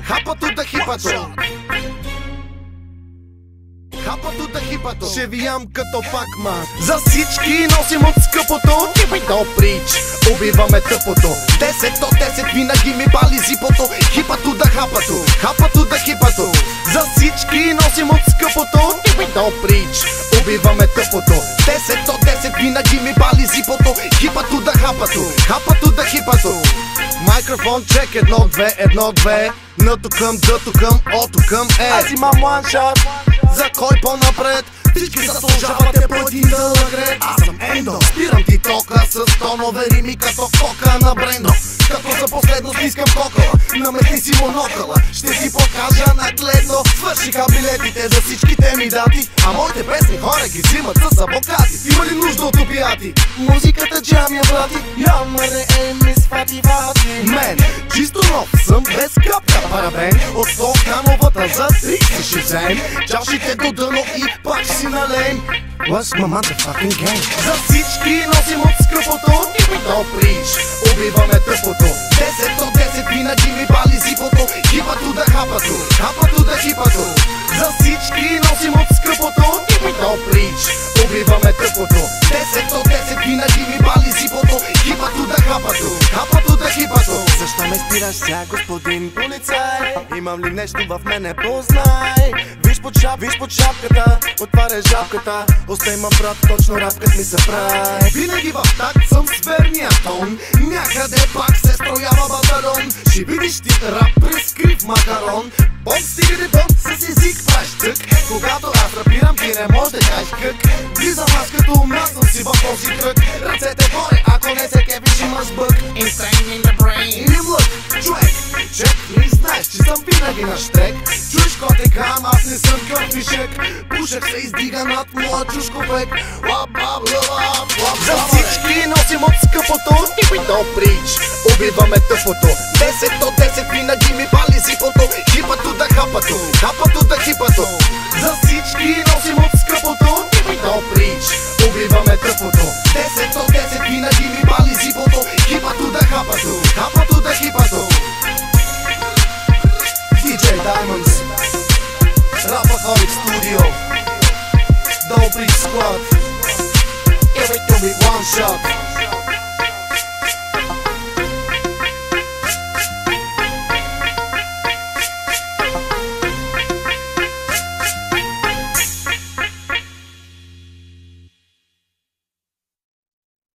хапато да хипато. Хапато да хипато. Ще виям като пакма. За всички носим от скъпото. До прич, убиваме тъпото. 10 до 10 винаги ми бали зипото. Хипато да хапато, хапато да хипато. За всички носим от скъпото. До прич, убиваме тъпото. 10 до 10 винаги ми бали зипото. Хипато да хапато, хапато да хипато. Микрофон чек 1-2, 1-2. Н-то към, Д-то към, О-то към Е. Аз имам one-shot. За кой по-напред? Всички заслужавате по един дълъг ред. Аз съм Ендо, спирам ти тока с тонове рими като кока на Брендо. Като за последност искам кокала, наметни си монокъла. Ще ти покажа нагледно. Свършиха билетите за всичките ми дати, а моите песни хора ги взимат с абокати. Има ли нужда от опиати? Музиката джамия брати. Ямаре мис фати фати. Мен, чисто нов съм без капка парабен. От стокановата за 30 ще взем. Чашите до дъно и пак си налем. What's my motherfucking game? За всички носим от скъпото. До прич, убиваме тъпото. 10 до 10 винаги ми бали зипото. Хипато да хапато, хапато да хипато. За всички носим от скъпото. До прич, убиваме тъпото. 10 до 10 винаги ми бали зипото. Хипато да хапато, хапато да хипато. Защо ме спираш сега, господин полицай? Имам ли нещо в мене, познай? Виж под шапката, отваря жабката. Остай ма брат, точно рапкът ми се прави. Винаги в такт съм с верния тон. Някъде пак се строява батальон. Ще видиш ти рап през крив макарон. Бом стигаде бом с език правиш тък. Когато аз рапирам ти не може да кажеш кък. Влизам аз като умна съм си в този кръг. Ръцете горе, ако не се кефиш имаш бък. Insane in the brain. Или млък, човек, чек, не знаеш, че съм винаги на щрек. Чуеш котекам, аз не съм кърфишек. Пушек се издига над моя чушковек. За всички носим от скъпото. До прич, убиваме тъпото. 10 до 10 винаги ми бали зипото. Хипато да хапато, хапато да хипато. За всички носим от скъпото. До прич, убиваме тъпото. 10 до 10 винаги ми бали зипото. Хипато да хапато, хапато да хипато. DJ Diamonds, Rapaholic Studio, Don't Break Squad. Everything with one shot.